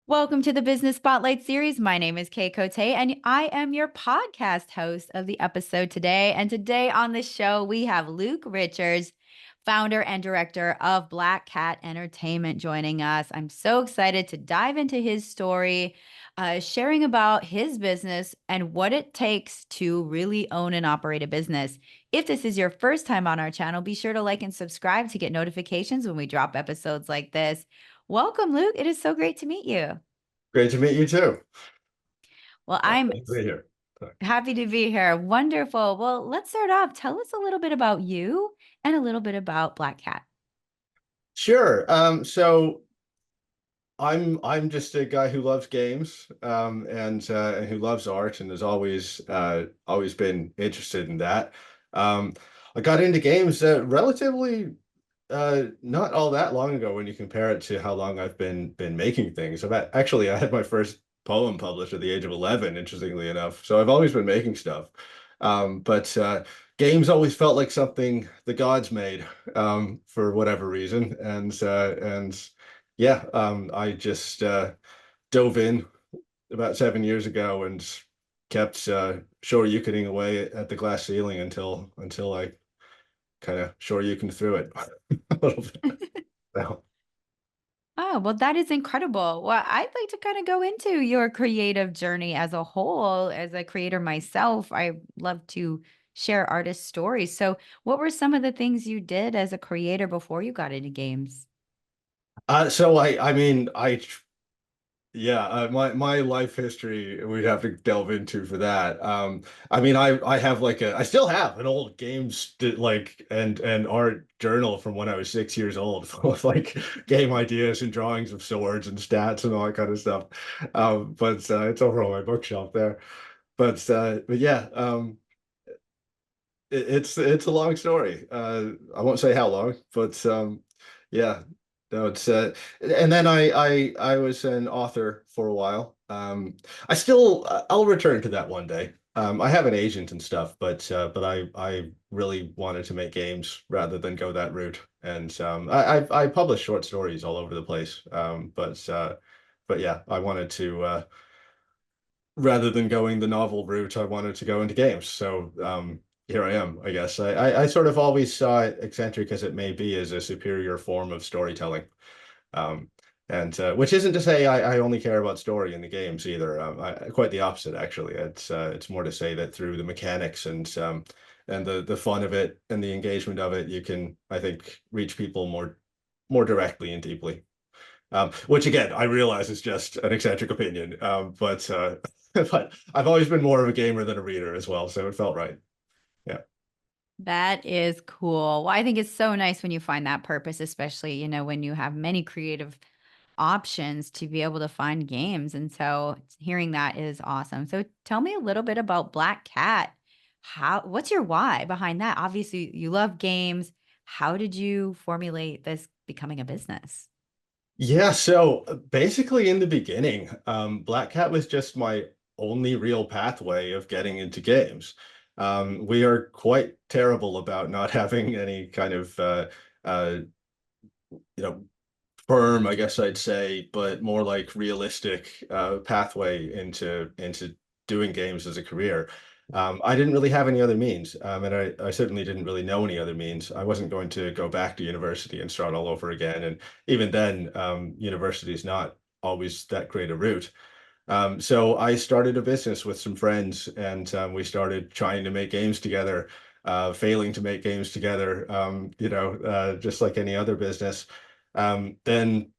Welcome to the Business Spotlight series. My name is Kay Cote, and I am your podcast host of the episode today. And today on the show, we have Luke Richards, founder and director of Black Cat Entertainment, joining us. I'm so excited to dive into his story, sharing about his business and what it takes to really own and operate a business. If this is your first time on our channel, be sure to like and subscribe to get notifications when we drop episodes like this. Welcome, Luke. It is so great to meet you. Great to meet you too. Well, I'm Thanks for being here. happy to be here. Wonderful. Well, let's start off. Tell us a little bit about you and a little bit about Black Cat. Sure. So I'm just a guy who loves games, and who loves art and has always been interested in that. Um, I got into games relatively not all that long ago when you compare it to how long I've been making things. Actually, I had my first poem published at the age of 11, interestingly enough. So I've always been making stuff. But games always felt like something the gods made, for whatever reason. And yeah, I just dove in about 7 years ago and kept shoryukening away at the glass ceiling until I kind of shoryuken through it a little bit. So, Oh, well, that is incredible. Well, I'd like to kind of go into your creative journey as a whole. As a creator myself, I love to share artist stories. So, what were some of the things you did as a creator before you got into games? yeah, my life history we'd have to delve into for that. I mean, I have I still have an old and art journal from when I was 6 years old, full of like game ideas and drawings of swords and stats and all that kind of stuff. But it's over on my bookshelf there. But yeah, it's a long story. I won't say how long, but yeah, no, it's and then I was an author for a while. I'll return to that one day. I have an agent and stuff, but I really wanted to make games rather than go that route. And I publish short stories all over the place. But yeah, I wanted to rather than going the novel route, I wanted to go into games. So here I am, I guess. I sort of always saw it, eccentric as it may be, as a superior form of storytelling. Um, and which isn't to say I only care about story in the games either. Quite the opposite, actually. It's more to say that through the mechanics and the fun of it and the engagement of it, you can, I think, reach people more directly and deeply. Which again, I realize is just an eccentric opinion. But but I've always been more of a gamer than a reader as well, so it felt right. Yeah. That is cool. Well, I think it's so nice when you find that purpose, especially, when you have many creative options to be able to find games. And so hearing that is awesome. So tell me a little bit about Black Cat. What's your why behind that? Obviously, you love games. How did you formulate this becoming a business? Yeah, so basically in the beginning, Black Cat was just my only real pathway of getting into games. We are quite terrible about not having any kind of uh, you know, firm, I guess I'd say, but more like realistic pathway into doing games as a career. I didn't really have any other means, and I certainly didn't really know any other means. I wasn't going to go back to university and start all over again, and even then, university is not always that great a route. So I started a business with some friends, and we started trying to make games together, failing to make games together, just like any other business. Then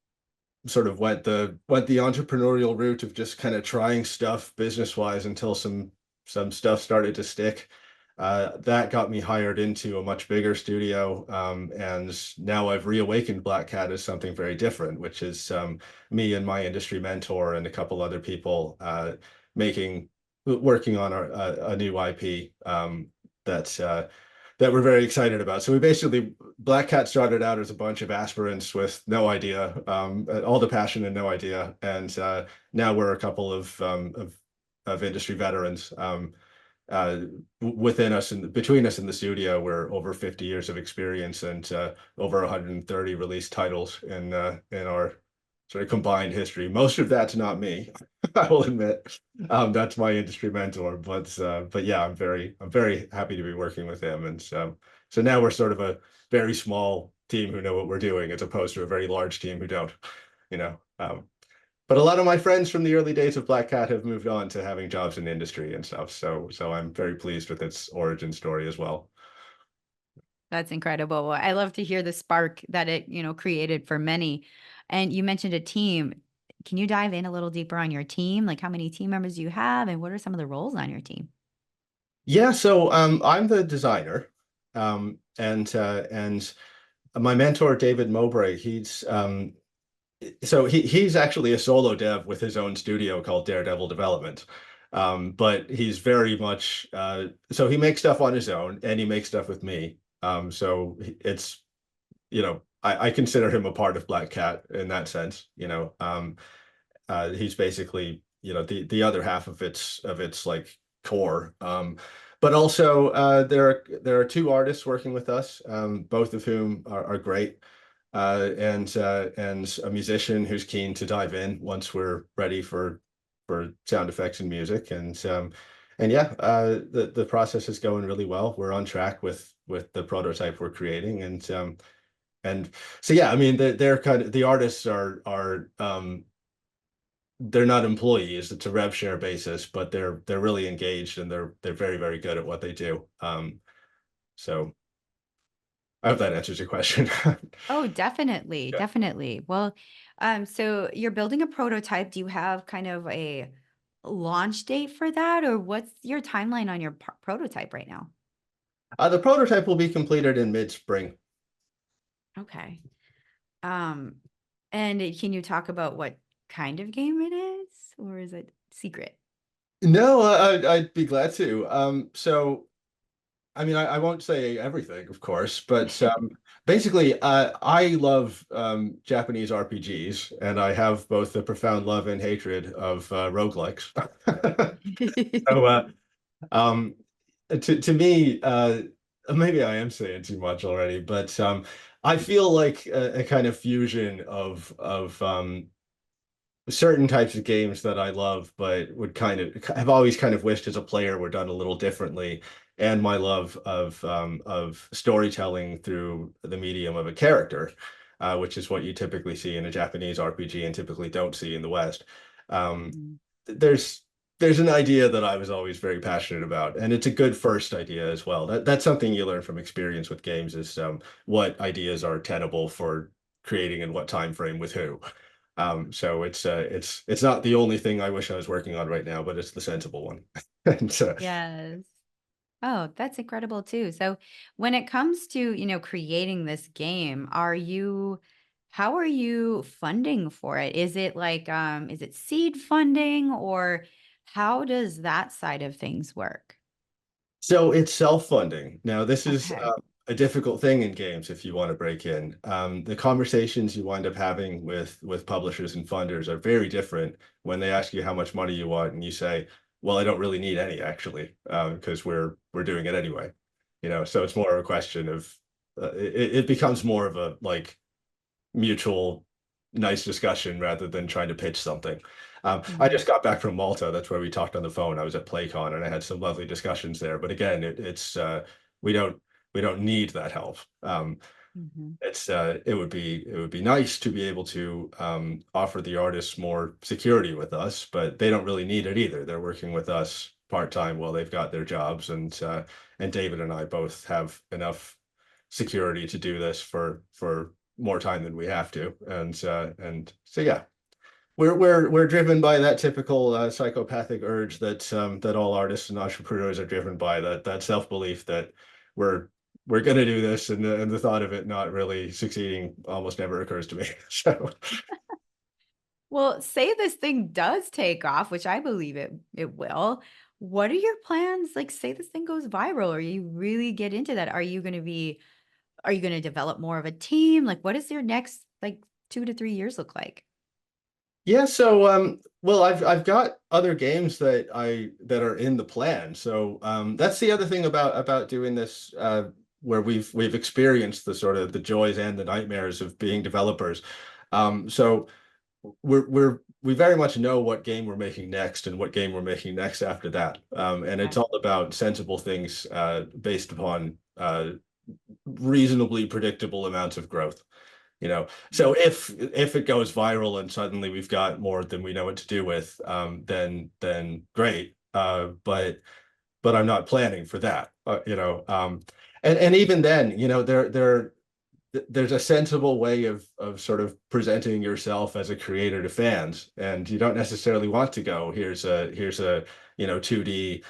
sort of went the entrepreneurial route of just kind of trying stuff business wise until some stuff started to stick. That got me hired into a much bigger studio, and now I've reawakened Black Cat as something very different, which is me and my industry mentor and a couple other people making working on a new IP that that we're very excited about. So we basically Black Cat started out as a bunch of aspirants with no idea, all the passion and no idea, and now we're a couple of industry veterans. Uh, Within us and between us in the studio, we're over 50 years of experience and over 130 released titles in our sort of combined history. Most of that's not me, I will admit. That's my industry mentor, but yeah, I'm very happy to be working with him, and so now we're sort of a very small team who know what we're doing, as opposed to a very large team who don't, you know. But a lot of my friends from the early days of Black Cat have moved on to having jobs in the industry and stuff. So I'm very pleased with its origin story as well. That's incredible. Well, I love to hear the spark that it, created for many. And you mentioned a team. Can you dive in a little deeper on your team? Like how many team members do you have and what are some of the roles on your team? Yeah, so I'm the designer, and my mentor David Mowbray, he's actually a solo dev with his own studio called Daredevil Development. But he's very much so he makes stuff on his own and he makes stuff with me. It's I consider him a part of Black Cat in that sense. He's basically the other half of its like core. But also there are two artists working with us, both of whom are great, and a musician who's keen to dive in once we're ready for sound effects and music, and yeah, the process is going really well. We're on track with the prototype we're creating, and so yeah, I mean they're kind of the artists are they're not employees. It's a rev share basis, but they're really engaged and they're very, very good at what they do. So I hope that answers your question. Oh, definitely, Yeah. definitely. Well, so you're building a prototype. Do you have kind of a launch date for that, or what's your timeline on your prototype right now? The prototype will be completed in mid-spring. Okay. Um, and can you talk about what kind of game it is, or is it secret? No, I'd be glad to. So I mean, I won't say everything, of course, but basically, I love Japanese RPGs, and I have both a profound love and hatred of roguelikes. So, um, to me, maybe I am saying too much already, but I feel like a kind of fusion of certain types of games that I love, but would kind of have always kind of wished as a player were done a little differently, and my love of storytelling through the medium of a character, which is what you typically see in a Japanese RPG and typically don't see in the West. Um, Mhm. there's there's an idea that I was always very passionate about, and it's a good first idea as well. That's something you learn from experience with games is what ideas are tenable for creating in what time frame with who. So it's not the only thing I wish I was working on right now, but it's the sensible one. And Yes. Oh, that's incredible too. So when it comes to, creating this game, how are you funding for it? Is it like, is it seed funding or how does that side of things work? so it's self-funding. Now, this is Okay. a difficult thing in games if you want to break in. The conversations you wind up having with publishers and funders are very different when they ask you how much money you want, and you say, "Well, I don't really need any actually, because we're doing it anyway." So it's more of a question of it becomes more of a like mutual nice discussion rather than trying to pitch something. I Mhm. just got back from Malta. That's where we talked on the phone. I was at PlayCon and I had some lovely discussions there. But again, it's we don't we don't need that help. Mhm. It would be nice to be able to offer the artists more security with us, but they don't really need it either. They're working with us part-time while they've got their jobs, and David and I both have enough security to do this for more time than we have to, and so yeah, we're driven by that typical psychopathic urge that all artists and entrepreneurs are driven by, that self-belief that we're we're going to do this, and the thought of it not really succeeding almost never occurs to me. So Well, say this thing does take off, which I believe it will. What are your plans? Like, say this thing goes viral or you really get into that. Are you going to develop more of a team? Like, what does your next like 2 to 3 years look like? yeah, so well, I've got other games that are in the plan. So that's the other thing about doing this, where we've experienced the sort of the joys and the nightmares of being developers. So we very much know what game we're making next and what game we're making next after that. And it's Okay. all about sensible things based upon reasonably predictable amounts of growth. So if it goes viral and suddenly we've got more than we know what to do with, then great. But I'm not planning for that. And even then, there's a sensible way of sort of presenting yourself as a creator to fans, and you don't necessarily want to go, here's a 2D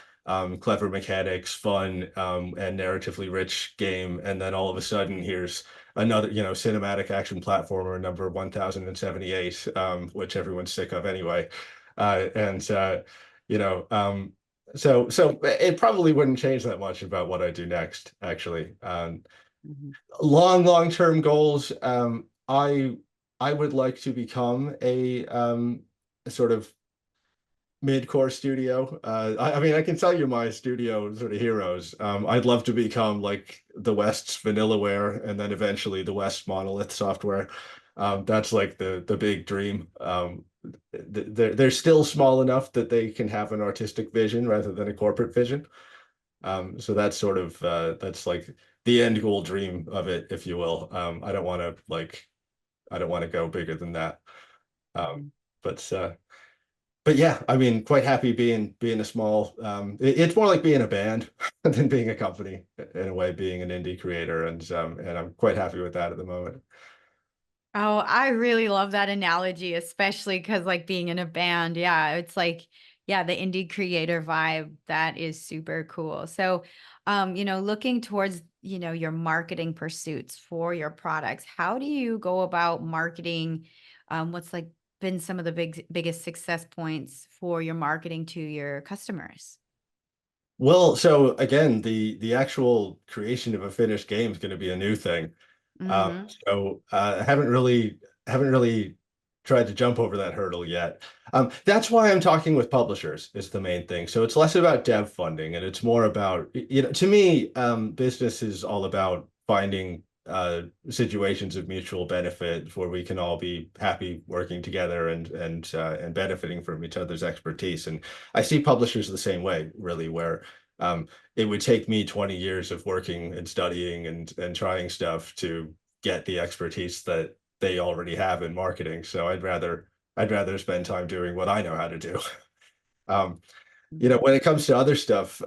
clever mechanics, fun and narratively rich game, and then all of a sudden here's another cinematic action platformer number 1078, which everyone's sick of anyway. And you know so it probably wouldn't change that much about what I do next, actually. Mhm. Long-term goals. I would like to become a sort of mid-core studio. I mean, I can tell you my studio sort of heroes. I'd love to become like the West's Vanillaware, and then eventually the West's Monolith Software. That's like the big dream. They're still small enough that they can have an artistic vision rather than a corporate vision. So that's sort of that's like the end goal dream of it, if you will. I don't want to go bigger than that. Um, Mhm. but but yeah, I mean, quite happy being a small. It's more like being a band than being a company in a way, being an indie creator, and I'm quite happy with that at the moment. Oh, I really love that analogy, especially because like being in a band, yeah, it's like, yeah, the indie creator vibe, that is super cool. So, looking towards, your marketing pursuits for your products, how do you go about marketing? What's like been some of the biggest success points for your marketing to your customers? Well, so again, the actual creation of a finished game is going to be a new thing. Mm-hmm. I haven't really tried to jump over that hurdle yet. That's why I'm talking with publishers is the main thing. So it's less about dev funding and it's more about, to me, business is all about finding situations of mutual benefit where we can all be happy working together and benefiting from each other's expertise. And I see publishers the same way, really, where it would take me 20 years of working and studying and trying stuff to get the expertise that they already have in marketing. So I'd rather spend time doing what I know how to do. Um, when it comes to other stuff,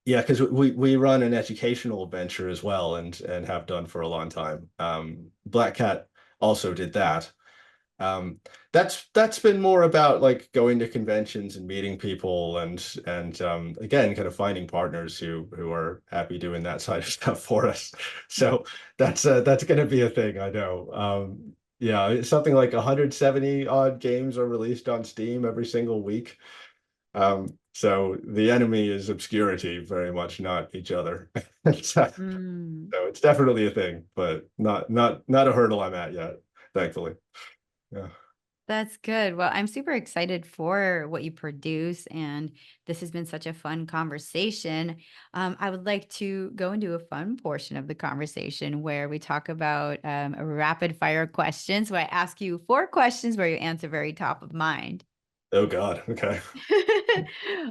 yeah, because we run an educational venture as well and have done for a long time. Black Cat also did that. Um, that's been more about like going to conventions and meeting people and again kind of finding partners who are happy doing that side of stuff for us. So that's going to be a thing, I know. Yeah, it's something like 170 odd games are released on Steam every single week. So the enemy is obscurity, very much not each other. So, Mm. so it's definitely a thing, but not a hurdle I'm at yet, thankfully. Yeah. That's good. Well, I'm super excited for what you produce, and this has been such a fun conversation. I would like to go into a fun portion of the conversation where we talk about a rapid fire questions. Where I ask you four questions where you answer very top of mind. Oh God. Okay.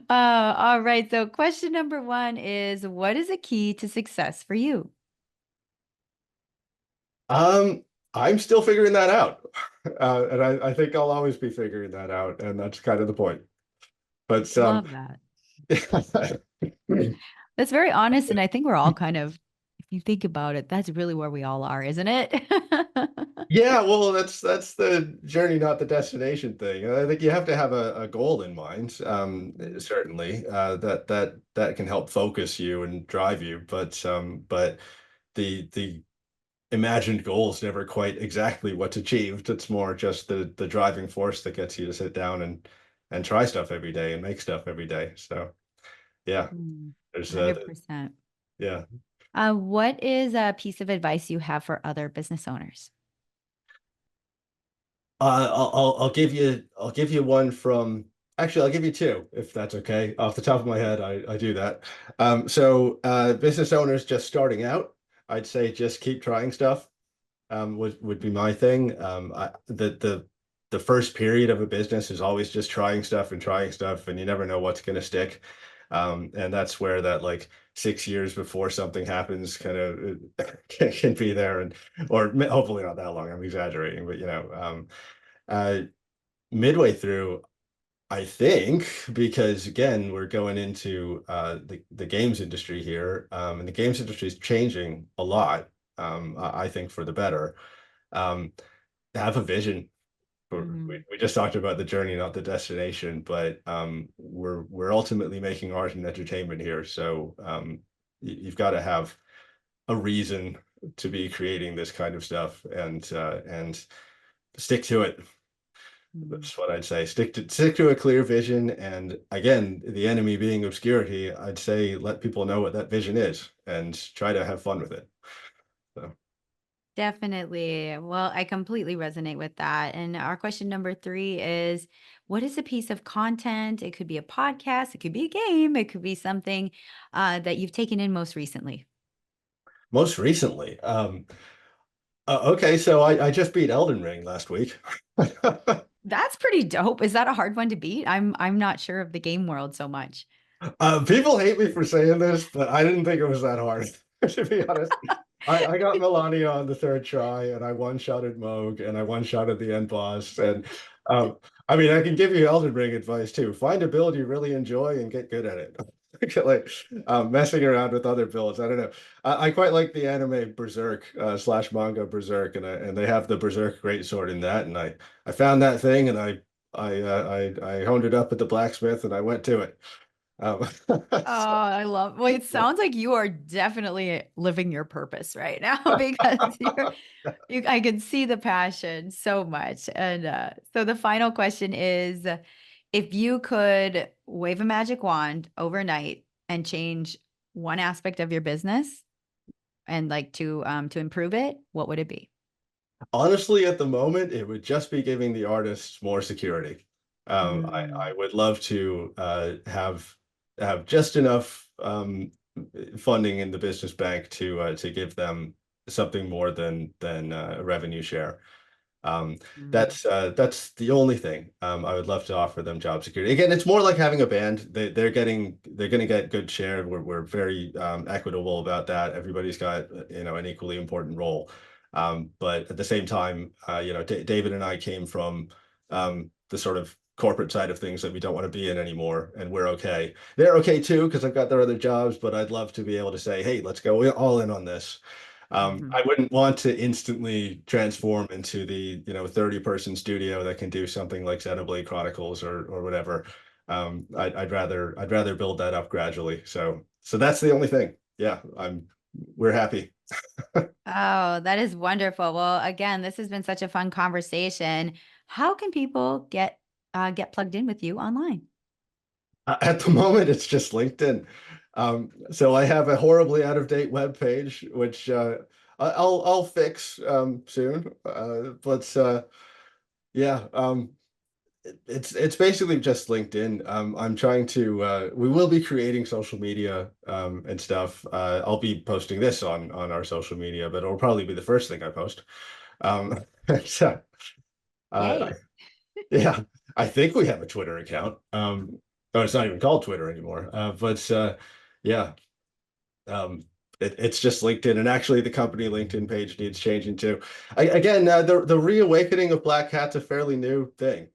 All right. So, question number one is, what is a key to success for you? Um, I'm still figuring that out. And I think I'll always be figuring that out, and that's kind of the point. But Love that. That's very honest, and I think we're all kind of, if you think about it, that's really where we all are, isn't it? yeah, well, that's the journey, not the destination thing. I think you have to have a goal in mind, certainly, that can help focus you and drive you. But the imagined goal is never quite exactly what's achieved. It's more just the driving force that gets you to sit down and try stuff every day and make stuff every day. So yeah, Mm, there's 100%. yeah. What is a piece of advice you have for other business owners? I'll give you one from actually I'll give you two if that's okay. Off the top of my head, I do that. Business owners just starting out, I'd say just keep trying stuff. Would be my thing. The the first period of a business is always just trying stuff, and you never know what's going to stick. And that's where that like 6 years before something happens kind of can be there, and or hopefully not that long. I'm exaggerating, but uh, midway through, I think, because again, we're going into the games industry here, and the games industry is changing a lot. I think for the better. Um, have a vision. Hmm. We just talked about the journey, not the destination, but we're ultimately making art and entertainment here. So you've got to have a reason to be creating this kind of stuff, and stick to it. That's what I'd say. Stick to a clear vision, and again, the enemy being obscurity, I'd say let people know what that vision is and try to have fun with it. So. Definitely. Well, I completely resonate with that. And our question number three is, what is a piece of content? It could be a podcast, it could be a game, it could be something that you've taken in most recently. Most recently, okay, so I just beat Elden Ring last week. That's pretty dope. Is that a hard one to beat? I'm not sure of the game world so much. People hate me for saying this, but I didn't think it was that hard, to be honest. I got Melania on the third try, and I one-shotted Moog, and I one-shotted the end boss. And um, I mean, I can give you Elden Ring advice too. Find a build you really enjoy and get good at it. Like messing around with other builds. I don't know. I quite like the anime Berserk slash manga Berserk, and they have the Berserk greatsword in that. And I found that thing, and I honed it up at the blacksmith, and I went to it. Um, Oh, I love. Well, it sounds like you are definitely living your purpose right now because I can see the passion so much. And so the final question is, if you could wave a magic wand overnight and change one aspect of your business and like to improve it, what would it be? Honestly, at the moment, it would just be giving the artists more security. I Mm, would love to have just enough funding in the business bank to give them something more than a revenue share. Um, mm, that's the only thing. I would love to offer them job security. Again, it's more like having a band. They're going to get good share. We're very equitable about that. Everybody's got an equally important role. But at the same time, David and I came from the sort of corporate side of things that we don't want to be in anymore, and we're okay. They're okay too because I've got their other jobs, but I'd love to be able to say, hey, let's go all in on this. mhm. I wouldn't want to instantly transform into the 30-person studio that can do something like Xenoblade Chronicles or whatever. I'd rather build that up gradually. So that's the only thing. Yeah, we're happy. Oh, that is wonderful. Well, again, this has been such a fun conversation. How can people get plugged in with you online? At the moment, it's just LinkedIn. So I have a horribly out of date web page, which I'll fix soon. But yeah. It's basically just LinkedIn. I'm trying to we will be creating social media and stuff. I'll be posting this on our social media, but it'll probably be the first thing I post. Um, so, uh, Yay. yeah, I think we have a Twitter account. Oh, it's not even called Twitter anymore. But yeah, um, it's just LinkedIn, and actually, the company LinkedIn page needs changing too. Again, the reawakening of Black Hat's a fairly new thing.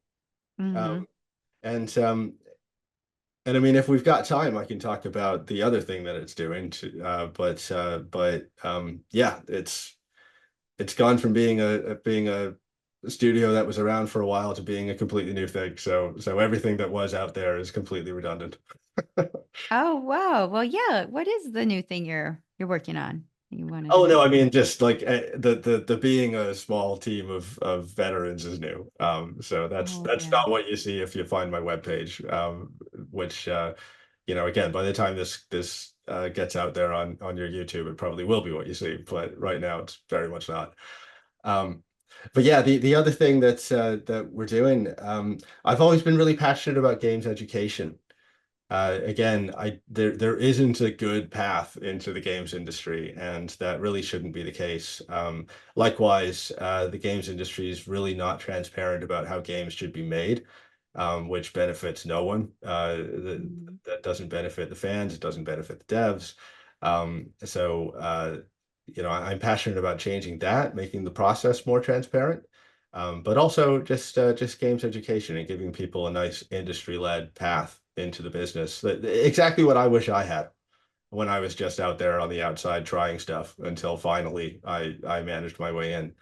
Hmm. Um, and and I mean, if we've got time, I can talk about the other thing that it's doing. But yeah, it's gone from being a studio that was around for a while to being a completely new thing. So everything that was out there is completely redundant. Oh, wow. Well, yeah. What is the new thing you're working on? You wanted to Oh no, I mention. mean just like the being a small team of veterans is new. So that's Oh, that's yeah. not what you see if you find my webpage. Which again, by the time this gets out there on your YouTube, it probably will be what you see. But right now, it's very much not. Um, but yeah, the other thing that we're doing, I've always been really passionate about games education. Again, there isn't a good path into the games industry, and that really shouldn't be the case. Likewise, the games industry is really not transparent about how games should be made, which benefits no one. Mhm. That doesn't benefit the fans, it doesn't benefit the devs. I'm passionate about changing that, making the process more transparent. But also just games education and giving people a nice industry-led path into the business. Exactly what I wish I had when I was just out there on the outside trying stuff until finally I managed my way in.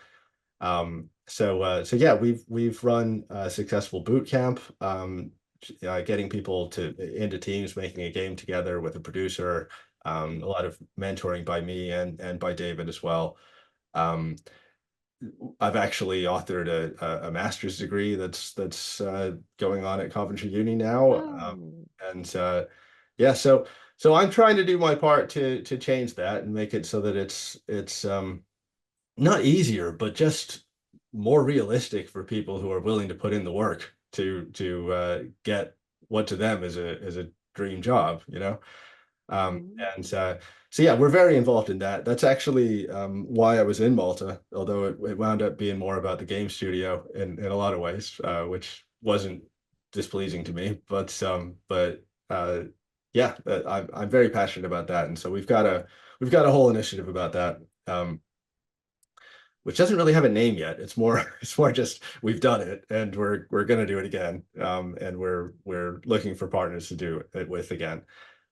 So yeah, we've run a successful boot camp, getting people to into teams, making a game together with a producer, a lot of mentoring by me and by David as well. Um, I've actually authored a master's degree that's going on at Coventry Uni now, Oh. and yeah, so I'm trying to do my part to change that and make it so that it's not easier, but just more realistic for people who are willing to put in the work to get what to them is a dream job, you know. Mhm. And so yeah, we're very involved in that. That's actually why I was in Malta, although it wound up being more about the game studio in a lot of ways, which wasn't displeasing to me. But yeah, I'm very passionate about that, and so we've got a whole initiative about that. Which doesn't really have a name yet. It's more it's more just we've done it and we're going to do it again. And we're looking for partners to do it with again.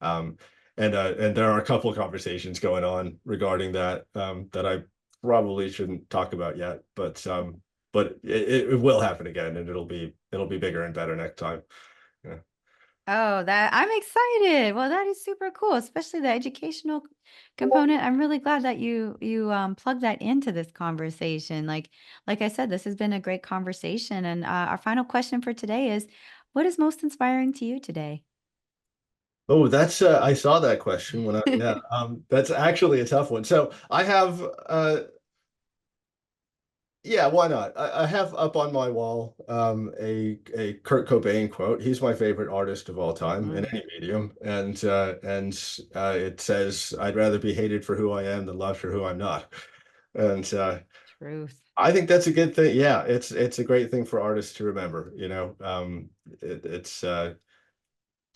Um, and there are a couple of conversations going on regarding that that I probably shouldn't talk about yet, but it will happen again, and it'll be bigger and better next time. Yeah. Oh, that I'm excited. Well, that is super cool, especially the educational component. I'm really glad that you plugged that into this conversation. Like I said, this has been a great conversation. And our final question for today is, what is most inspiring to you today? Oh, that's I saw that question when I yeah, that's actually a tough one. So I have yeah, why not? I have up on my wall a Kurt Cobain quote. He's my favorite artist of all time in Mm, any medium, and it says, "I'd rather be hated for who I am than loved for who I'm not." And truth. I think that's a good thing. Yeah, it's a great thing for artists to remember. It's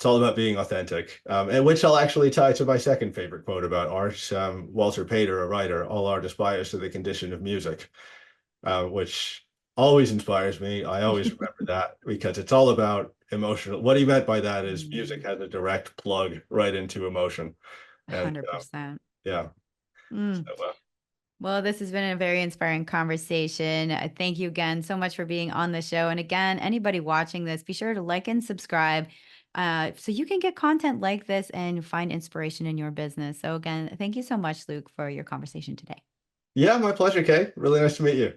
all about being authentic, and which I'll actually tie to my second favorite quote about art. Walter Pater, a writer, all art aspires to the condition of music, which always inspires me. I always remember that because it's all about emotional. What he meant by that is music Mm, has a direct plug right into emotion. And 100%. yeah, so, Mm. Well, this has been a very inspiring conversation. Thank you again so much for being on the show. And again, anybody watching this, be sure to like and subscribe so you can get content like this and find inspiration in your business. So, again, thank you so much, Luke, for your conversation today. yeah, my pleasure, Kay. Really nice to meet you.